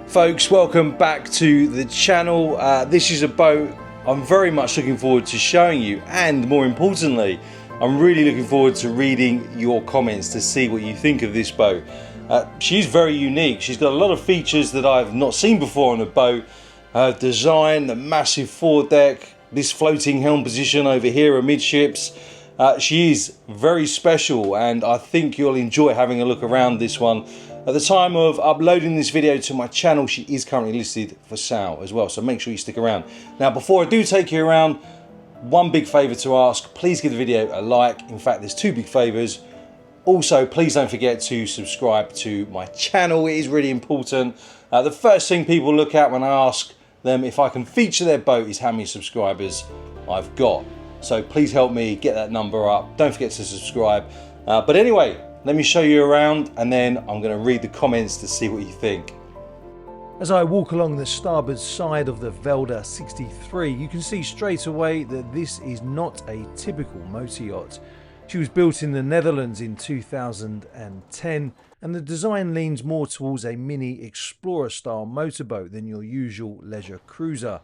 Folks, welcome back to the channel. This is a boat I'm very much looking forward to showing you, and more importantly, I'm really looking forward to reading your comments to see what you think of this boat. She's very unique. She's got a lot of features that I've not seen before on a boat. Her design, the massive foredeck, this floating helm position over here amidships. She is very special, and I think you'll enjoy having a look around this one. At the time of uploading this video to my channel, she is currently listed for sale as well, so make sure you stick around. Now, before I do take you around, one big favour to ask: please give the video a like. In fact, there's two big favours. Also, please don't forget to subscribe to my channel. It is really important. The first thing people look at when I ask them if I can feature their boat is how many subscribers I've got. So please help me get that number up. Don't forget to subscribe. But anyway, let me show you around, and then I'm going to read the comments to see what you think. As I walk along the starboard side of the Velder 63, you can see straight away that this is not a typical motor yacht. She was built in the Netherlands in 2010, and the design leans more towards a mini explorer style motorboat than your usual leisure cruiser.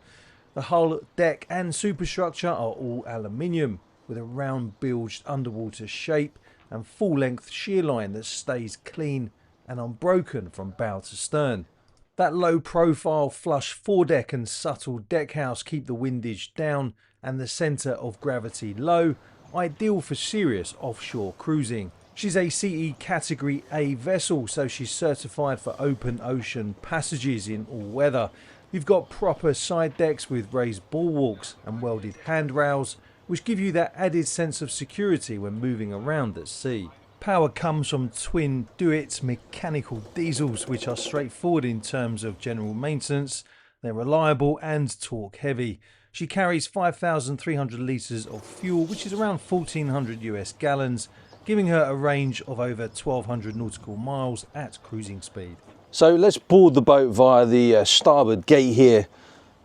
The hull, deck and superstructure are all aluminium, with a round-bilged underwater shape and full-length shear line that stays clean and unbroken from bow to stern. That low-profile flush foredeck and subtle deckhouse keep the windage down and the centre of gravity low, ideal for serious offshore cruising. She's a CE Category A vessel, so she's certified for open ocean passages in all weather. You've got proper side decks with raised bulwarks and welded handrails, which give you that added sense of security when moving around at sea. Power comes from twin Deutz mechanical diesels, which are straightforward in terms of general maintenance. They're reliable and torque heavy. She carries 5,300 litres of fuel, which is around 1,400 US gallons, giving her a range of over 1,200 nautical miles at cruising speed. So let's board the boat via the starboard gate here,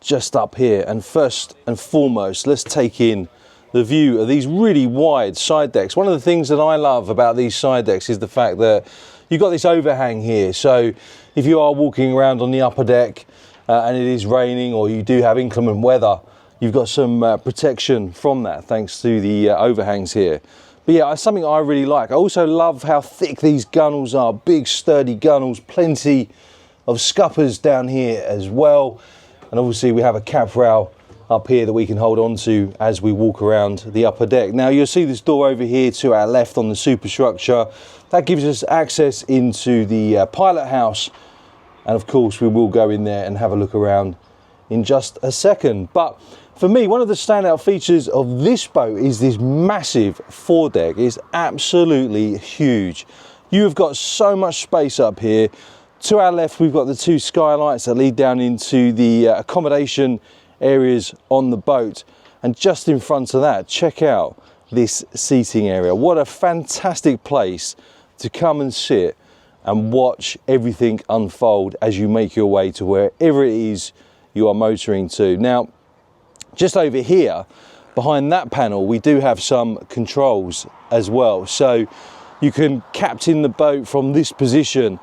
just up here. And first and foremost, let's take in the view of these really wide side decks. One of the things that I love about these side decks is the fact that you've got this overhang here. So if you are walking around on the upper deck and it is raining, or you do have inclement weather, you've got some protection from that thanks to the overhangs here. But yeah, it's something I really like. I also love how thick these gunnels are, big sturdy gunnels, plenty of scuppers down here as well. And obviously we have a cap rail up here that we can hold on to as we walk around the upper deck. Now you'll see this door over here to our left on the superstructure. That gives us access into the pilot house. And of course we will go in there and have a look around in just a second. But for me, one of the standout features of this boat is this massive foredeck. It's absolutely huge. You have got so much space up here. To our left, we've got the two skylights that lead down into the accommodation areas on the boat. And just in front of that, check out this seating area. What a fantastic place to come and sit and watch everything unfold as you make your way to wherever it is you are motoring to. Now, just over here, behind that panel, we do have some controls as well. So you can captain the boat from this position.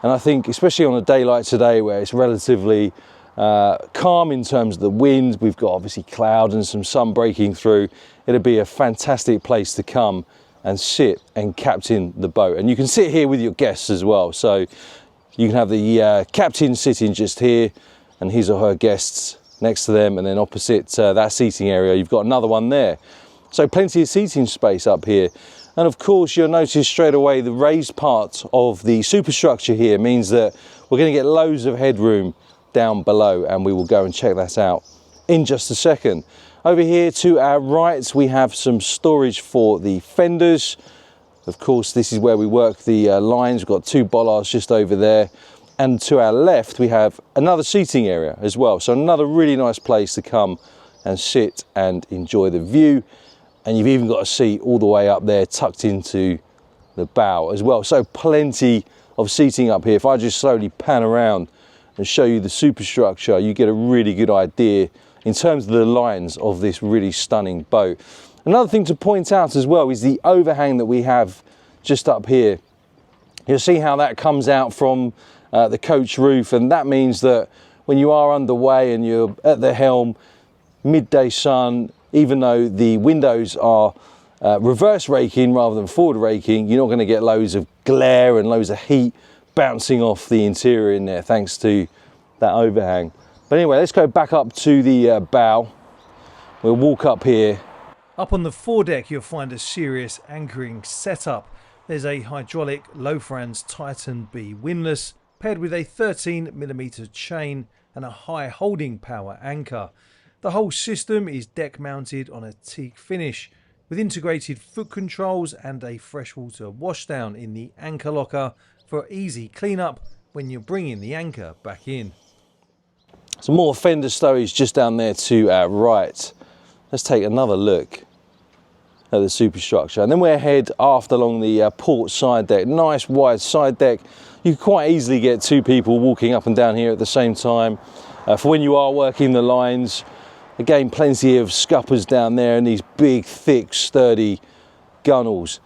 And I think, especially on a day like today, where it's relatively calm in terms of the wind, we've got obviously cloud and some sun breaking through, it'll be a fantastic place to come and sit and captain the boat. And you can sit here with your guests as well. So you can have the captain sitting just here and his or her guests next to them, and then opposite that seating area you've got another one there. So plenty of seating space up here. And of course you'll notice straight away the raised part of the superstructure here means that we're going to get loads of headroom down below, and we will go and check that out in just a second. Over here to our right we have some storage for the fenders. Of course this is where we work the lines. We've got two bollards just over there. And to our left we have another seating area as well, so another really nice place to come and sit and enjoy the view. And you've even got a seat all the way up there tucked into the bow as well, so plenty of seating up here. If I just slowly pan around and show you the superstructure, you get a really good idea in terms of the lines of this really stunning boat. Another thing to point out as well is the overhang that we have just up here. You'll see how that comes out from the coach roof, and that means that when you are underway and you're at the helm, midday sun, even though the windows are reverse raking rather than forward raking, you're not going to get loads of glare and loads of heat bouncing off the interior in there thanks to that overhang. But anyway, let's go back up to the bow. We'll walk up here. Up on the foredeck, you'll find a serious anchoring setup. There's a hydraulic Lofrans Titan B windlass paired with a 13mm chain and a high holding power anchor. The whole system is deck mounted on a teak finish with integrated foot controls and a freshwater washdown in the anchor locker for easy cleanup when you're bringing the anchor back in. Some more fender stowage just down there to our right. Let's take another look at the superstructure, and then we'll head aft along the port side deck. Nice wide side deck. You can quite easily get two people walking up and down here at the same time for when you are working the lines. Again, plenty of scuppers down there and these big, thick, sturdy gunnels.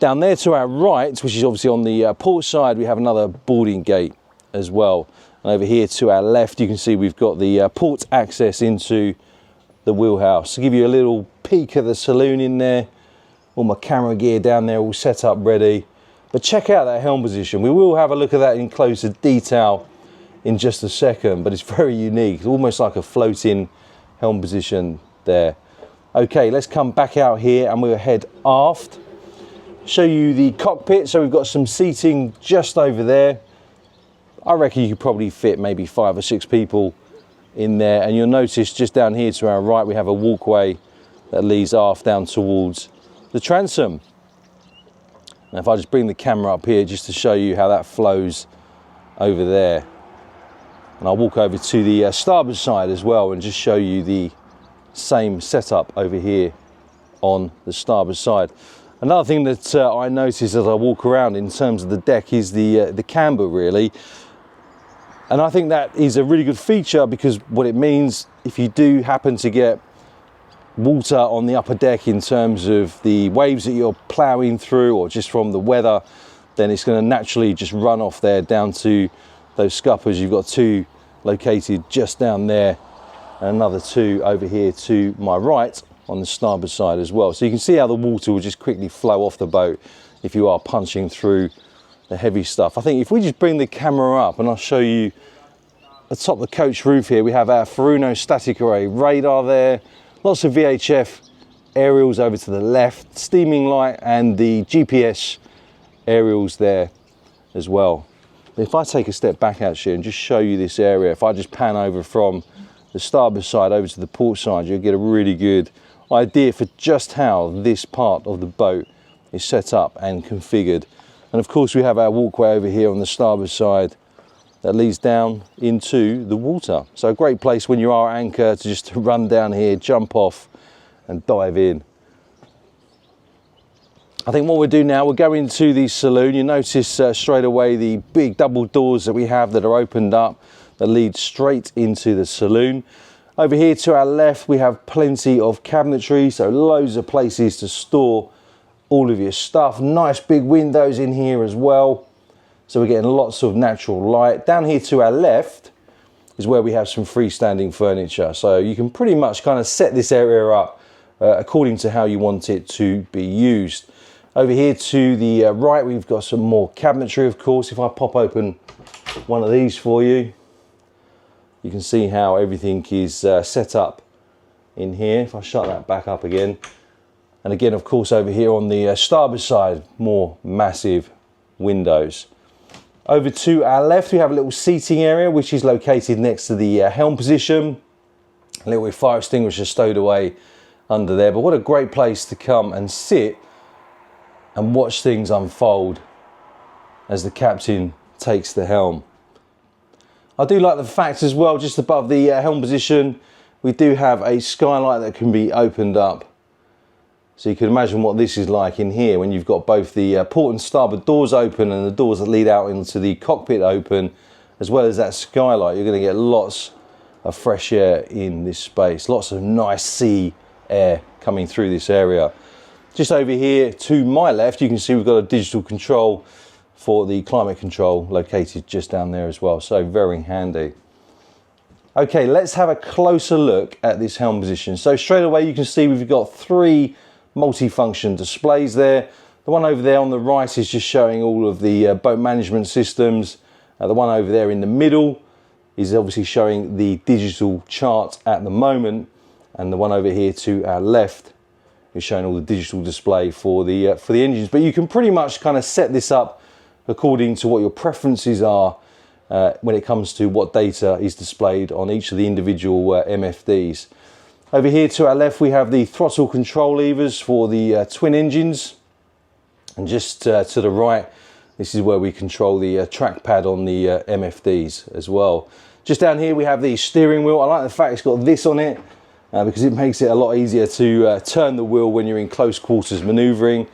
Down there to our right, which is obviously on the port side, we have another boarding gate as well. And over here to our left, you can see we've got the port access into the wheelhouse. To give you a little peek at the saloon in there, all my camera gear down there all set up ready. But check out that helm position. We will have a look at that in closer detail in just a second, but it's very unique. It's almost like a floating helm position there. Okay, let's come back out here and we'll head aft. Show you the cockpit. So we've got some seating just over there. I reckon you could probably fit maybe 5 or 6 people in there, and you'll notice just down here to our right we have a walkway that leads aft down towards the transom. Now if I just bring the camera up here just to show you how that flows over there, and I'll walk over to the starboard side as well and just show you the same setup over here on the starboard side. Another thing that I notice as I walk around in terms of the deck is the camber really. And I think that is a really good feature, because what it means, if you do happen to get water on the upper deck in terms of the waves that you're ploughing through or just from the weather, then it's going to naturally just run off there down to those scuppers. You've got 2 located just down there and another 2 over here to my right on the starboard side as well. So you can see how the water will just quickly flow off the boat if you are punching through the heavy stuff. I think if we just bring the camera up and I'll show you atop the coach roof here, we have our Furuno static array radar there, lots of VHF aerials over to the left, steaming light, and the GPS aerials there as well. If I take a step back actually and just show you this area, if I just pan over from the starboard side over to the port side, you'll get a really good idea for just how this part of the boat is set up and configured. And of course we have our walkway over here on the starboard side that leads down into the water. So a great place when you are anchor to just run down here, jump off and dive in. I think what we'll do now, we'll go into the saloon. You notice straight away the big double doors that we have that are opened up that lead straight into the saloon. Over here to our left we have plenty of cabinetry, so loads of places to store all of your stuff. Nice big windows in here as well, so we're getting lots of natural light. Down here to our left is where we have some freestanding furniture, so you can pretty much kind of set this area up according to how you want it to be used. Over here to the right we've got some more cabinetry, of course. If I pop open one of these for you, you can see how everything is set up in here. If I shut that back up again, and again, of course, over here on the starboard side, more massive windows. Over to our left, we have a little seating area, which is located next to the helm position. A little fire extinguisher stowed away under there. But what a great place to come and sit and watch things unfold as the captain takes the helm. I do like the fact as well, just above the helm position, we do have a skylight that can be opened up. So you can imagine what this is like in here when you've got both the port and starboard doors open and the doors that lead out into the cockpit open, as well as that skylight. You're going to get lots of fresh air in this space, lots of nice sea air coming through this area. Just over here to my left, you can see we've got a digital control for the climate control located just down there as well, so very handy. Okay, let's have a closer look at this helm position. So straight away you can see we've got 3 multi-function displays there. The one over there on the right is just showing all of the boat management systems. The one over there in the middle is obviously showing the digital chart at the moment, and the one over here to our left is showing all the digital display for the engines. But you can pretty much kind of set this up according to what your preferences are when it comes to what data is displayed on each of the individual MFDs. Over here to our left we have the throttle control levers for the twin engines, and just to the right this is where we control the trackpad on the MFDs as well. Just down here we have the steering wheel. I like the fact it's got this on it because it makes it a lot easier to turn the wheel when you're in close quarters manoeuvring.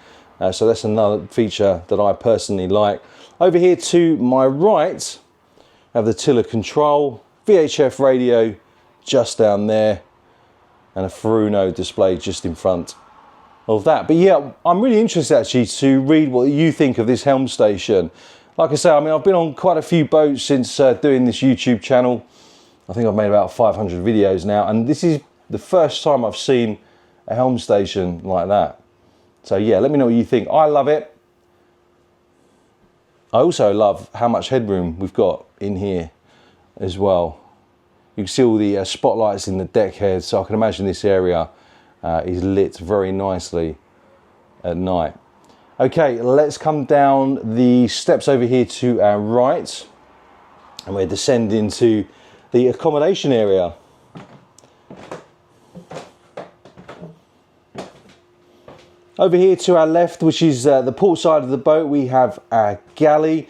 So that's another feature that I personally like. Over here to my right I have the tiller control, VHF radio just down there, and a Furuno display just in front of that. But yeah, I'm really interested actually to read what you think of this helm station. Like I say, I mean, I've been on quite a few boats since doing this YouTube channel. I think I've made about 500 videos now, and this is the first time I've seen a helm station like that. So yeah, let me know what you think. I love it. I also love how much headroom we've got in here as well. You can see all the spotlights in the deck head, so I can imagine this area is lit very nicely at night. Okay, let's come down the steps over here to our right, and we're descending to the accommodation area. Over here to our left, which is the port side of the boat, we have our galley.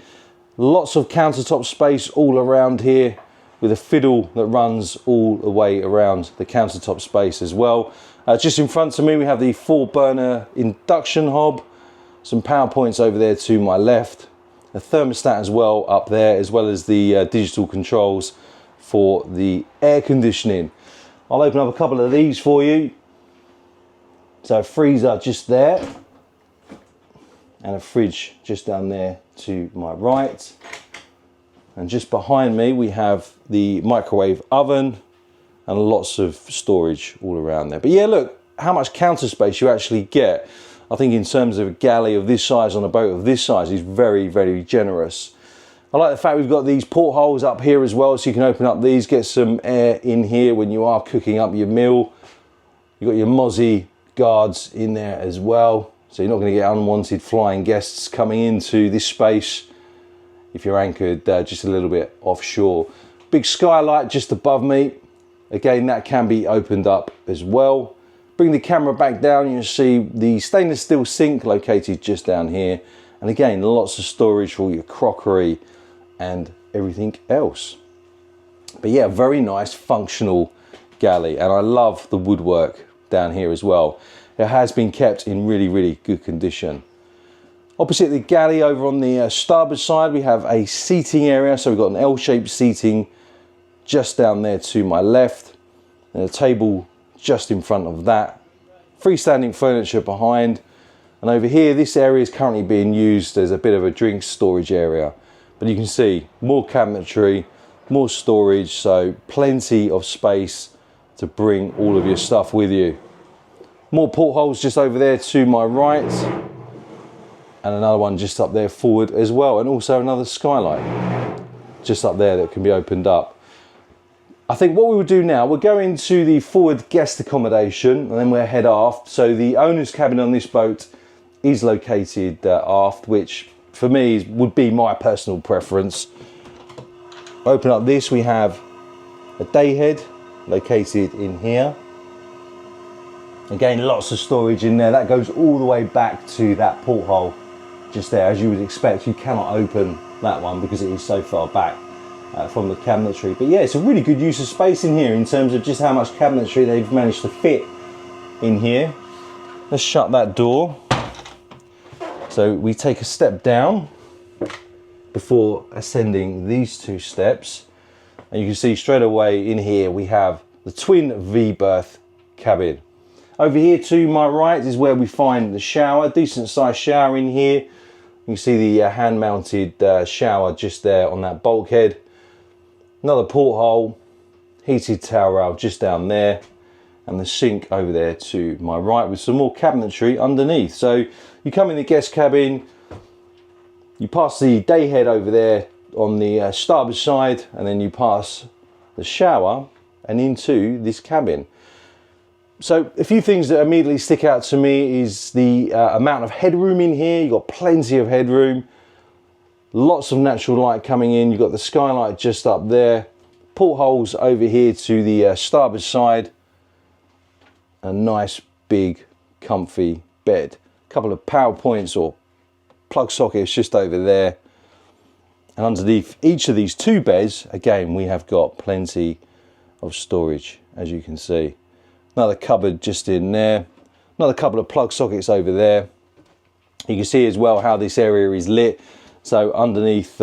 Lots of countertop space all around here, with a fiddle that runs all the way around the countertop space as well. Just in front of me we have the 4-burner induction hob, some power points over there to my left, a thermostat as well up there, as well as the digital controls for the air conditioning. I'll open up a couple of these for you. So a freezer just there, and a fridge just down there to my right. And just behind me we have the microwave oven and lots of storage all around there. But yeah, look how much counter space you actually get. I think in terms of a galley of this size on a boat of this size is very, very generous. I like the fact we've got these portholes up here as well, so you can open up these, get some air in here when you are cooking up your meal. You've got your mozzie guards in there as well, so you're not going to get unwanted flying guests coming into this space if you're anchored just a little bit offshore. Big skylight just above me, again that can be opened up as well. Bring the camera back down, you'll see the stainless steel sink located just down here, and again lots of storage for all your crockery and everything else. But yeah, very nice functional galley, and I love the woodwork down here as well. It has been kept in really, really good condition. Opposite the galley over on the starboard side we have a seating area, so we've got an L-shaped seating just down there to my left, and a table just in front of that, freestanding furniture behind, and over here this area is currently being used as a bit of a drink storage area, but you can see more cabinetry, more storage, so plenty of space to bring all of your stuff with you. More portholes just over there to my right, and another one just up there forward as well, and also another skylight just up there that can be opened up. I think what we will do now, we'll go into the forward guest accommodation and then we'll head aft. So the owner's cabin on this boat is located aft, which for me would be my personal preference. Open up this, we have a day head located in here. Again, lots of storage in there. That goes all the way back to that porthole just there. As you would expect, you cannot open that one because it is so far back from the cabinetry. But yeah, it's a really good use of space in here in terms of just how much cabinetry they've managed to fit in here. Let's shut that door. So we take a step down before ascending these 2 steps. And you can see straight away in here we have the twin V-berth cabin. Over here to my right is where we find the shower, decent sized shower in here. You can see the hand-mounted shower just there on that bulkhead. Another porthole, heated towel rail just down there, and the sink over there to my right with some more cabinetry underneath. So you come in the guest cabin, you pass the day head over there on the starboard side, and then you pass the shower and into this cabin. So a few things that immediately stick out to me is the amount of headroom in here. You've got plenty of headroom, lots of natural light coming in. You've got the skylight just up there, portholes over here to the starboard side, a nice big comfy bed. A couple of power points or plug sockets just over there. And underneath each of these two beds, again, we have got plenty of storage, as you can see. Another cupboard just in there. Another couple of plug sockets over there. You can see as well how this area is lit. So underneath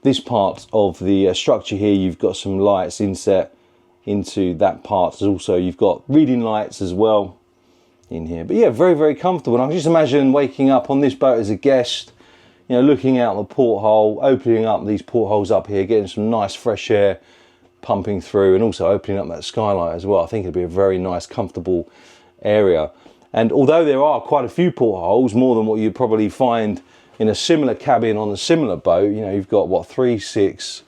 this part of the structure here, you've got some lights inset into that part. Also, you've got reading lights as well in here. But yeah, very, very comfortable. And I can just imagine waking up on this boat as a guest, you know, looking out the porthole, opening up these portholes up here, getting some nice fresh air pumping through, and also opening up that skylight as well. I think it'd be a very nice, comfortable area. And although there are quite a few portholes, more than what you'd probably find in a similar cabin on a similar boat, you know, you've got what, 3, 6,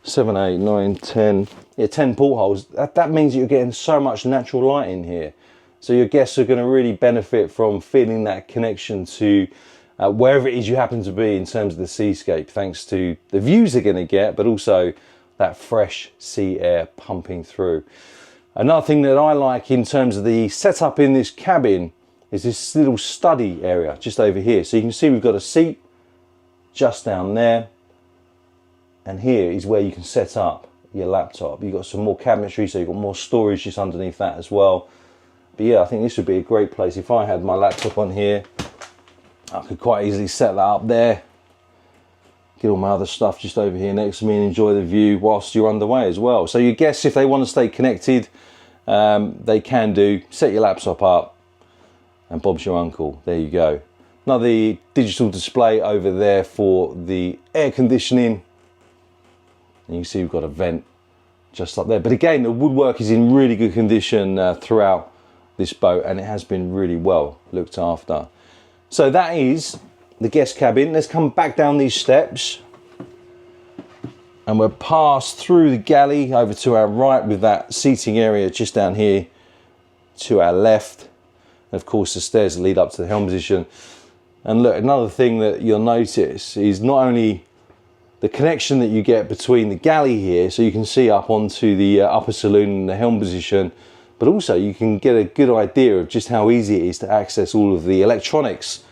7, 8, 9, 10, yeah, 10 portholes. That means that you're getting so much natural light in here. So your guests are going to really benefit from feeling that connection to wherever it is you happen to be in terms of the seascape, thanks to the views they're going to get, but also that fresh sea air pumping through. Another thing that I like in terms of the setup in this cabin is this little study area just over here. So you can see we've got a seat just down there, and here is where you can set up your laptop. You've got some more cabinetry, so you've got more storage just underneath that as well. But yeah, I think this would be a great place. If I had my laptop on here, I could quite easily set that up there, get all my other stuff just over here next to me, and enjoy the view whilst you're underway as well. So your guests, if they want to stay connected, they can do. Set your laptop up and Bob's your uncle. There you go. Another digital display over there for the air conditioning. And you can see we've got a vent just up there. But again, the woodwork is in really good condition throughout this boat, and it has been really well looked after. So that is the guest cabin. Let's come back down these steps, and we'll pass through the galley over to our right with that seating area just down here to our left. And of course the stairs that lead up to the helm position. And look, another thing that you'll notice is not only the connection that you get between the galley here, so you can see up onto the upper saloon in the helm position, but also you can get a good idea of just how easy it is to access all of the electronics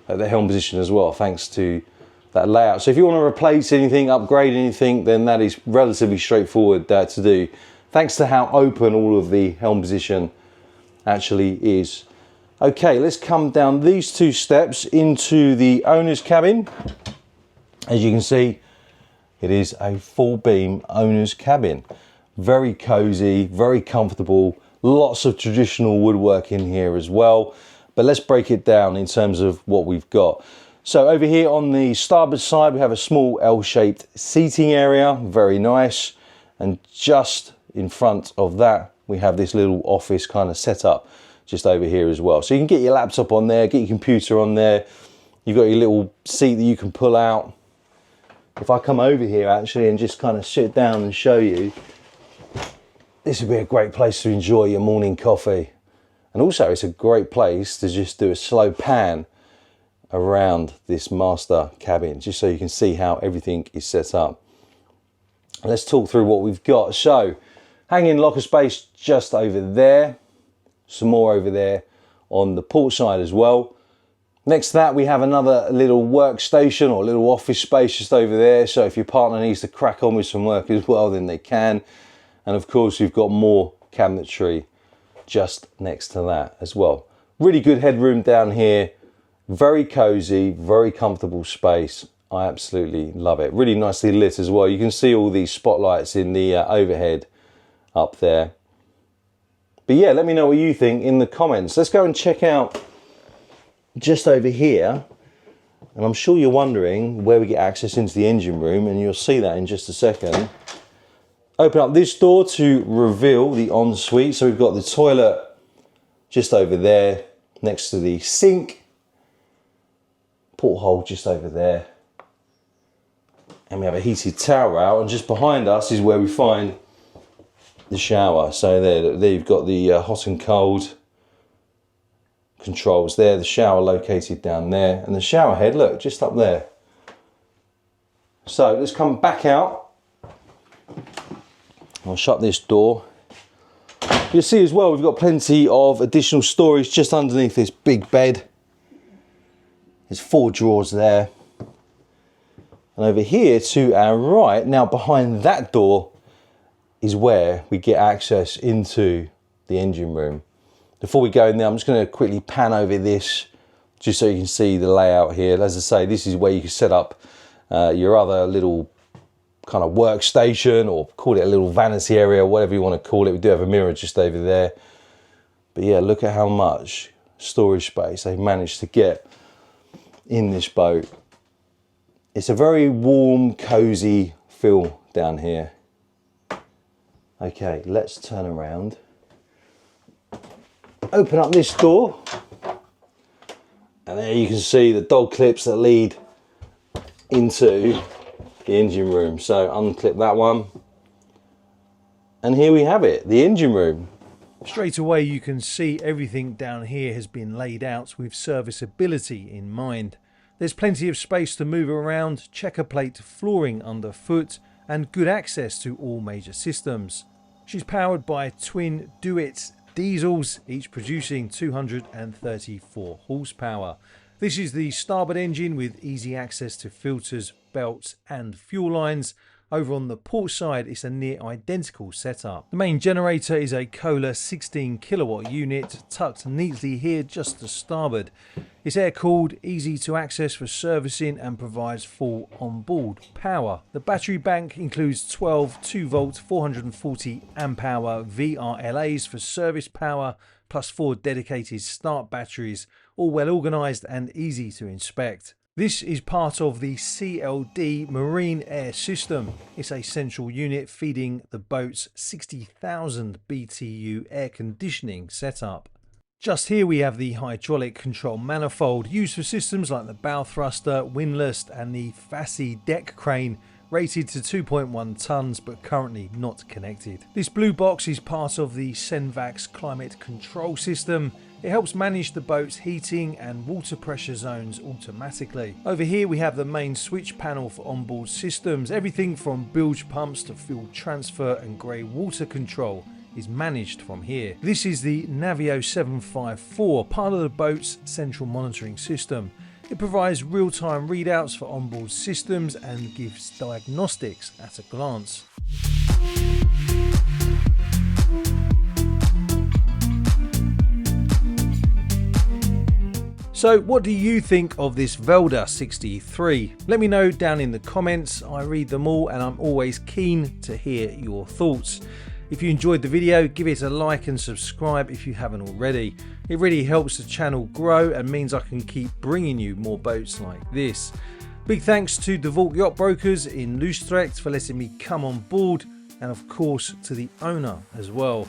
at the helm position as well, thanks to that layout. So if you want to replace anything, upgrade anything, then that is relatively straightforward to do, thanks to how open all of the helm position actually is. Okay, let's come down these two steps into the owner's cabin. As you can see, it is a full beam owner's cabin. Very cozy, very comfortable, lots of traditional woodwork in here as well. But let's break it down in terms of what we've got. So over here on the starboard side, we have a small L-shaped seating area, very nice. And just in front of that, we have this little office kind of setup just over here as well. So you can get your laptop on there, get your computer on there. You've got your little seat that you can pull out. If I come over here actually and just kind of sit down and show you, this would be a great place to enjoy your morning coffee. And also it's a great place to just do a slow pan around this master cabin, just so you can see how everything is set up. Let's talk through what we've got. So hanging locker space just over there, some more over there on the port side as well. Next to that, we have another little workstation or little office space just over there. So if your partner needs to crack on with some work as well, then they can. And of course, we've got more cabinetry just next to that as well. Really good headroom down here. Very cozy, very comfortable space. I absolutely love it. Really nicely lit as well. You can see all these spotlights in the overhead up there. But yeah, let me know what you think in the comments. Let's go and check out just over here And I'm sure you're wondering where we get access into the engine room, and you'll see that in just a second. Open up this door to reveal the ensuite. So we've got the toilet just over there next to the sink. Porthole just over there. And we have a heated towel out, and just behind us is where we find the shower. So there you've got the hot and cold controls there, the shower located down there, and the shower head, look, just up there. So let's come back out. I'll shut this door. You'll see as well, we've got plenty of additional storage just underneath this big bed. There's 4 drawers there. And over here to our right, now behind that door, is where we get access into the engine room. Before we go in there, I'm just going to quickly pan over this just so you can see the layout here. As I say, this is where you can set up your other little kind of workstation, or call it a little vanity area, whatever you want to call it. We do have a mirror just over there. But yeah, look at how much storage space they've managed to get in this boat. It's a very warm, cozy feel down here. Okay, let's turn around. Open up this door, and there you can see the dog clips that lead into the engine room. So unclip that one, and here we have it, the engine room. Straight away you can see everything down here has been laid out with serviceability in mind. There's plenty of space to move around, checker plate flooring underfoot, and good access to all major systems. She's powered by twin Deutz diesels, each producing 234 horsepower. This is the starboard engine with easy access to filters, belts and fuel lines. Over on the port side, it's a near identical setup. The main generator is a Kohler 16 kilowatt unit tucked neatly here just to starboard. It's air cooled, easy to access for servicing, and provides full onboard power. The battery bank includes 12 2-volt 440 amp hour VRLAs for service power, plus 4 dedicated start batteries, all well organised and easy to inspect. This is part of the CLD Marine Air System. It's a central unit feeding the boat's 60,000 BTU air conditioning setup. Just here we have the hydraulic control manifold used for systems like the bow thruster, windlass and the Fassi deck crane, rated to 2.1 tons but currently not connected. This blue box is part of the Senvax climate control system. It helps manage the boat's heating and water pressure zones automatically. Over here we have the main switch panel for onboard systems. Everything from bilge pumps to fuel transfer and grey water control is managed from here. This is the Navio 754, part of the boat's central monitoring system. It provides real-time readouts for onboard systems and gives diagnostics at a glance. So what do you think of this Velder 63? Let me know down in the comments. I read them all and I'm always keen to hear your thoughts. If you enjoyed the video, give it a like and subscribe if you haven't already. It really helps the channel grow and means I can keep bringing you more boats like this. Big thanks to DeVault Yacht Brokers in Utrecht for letting me come on board, and of course to the owner as well.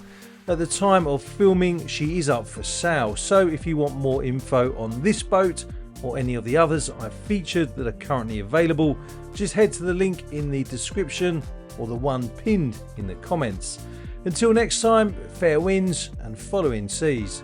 At the time of filming, she is up for sale, so if you want more info on this boat or any of the others I've featured that are currently available, just head to the link in the description or the one pinned in the comments. Until next time, fair winds and following seas.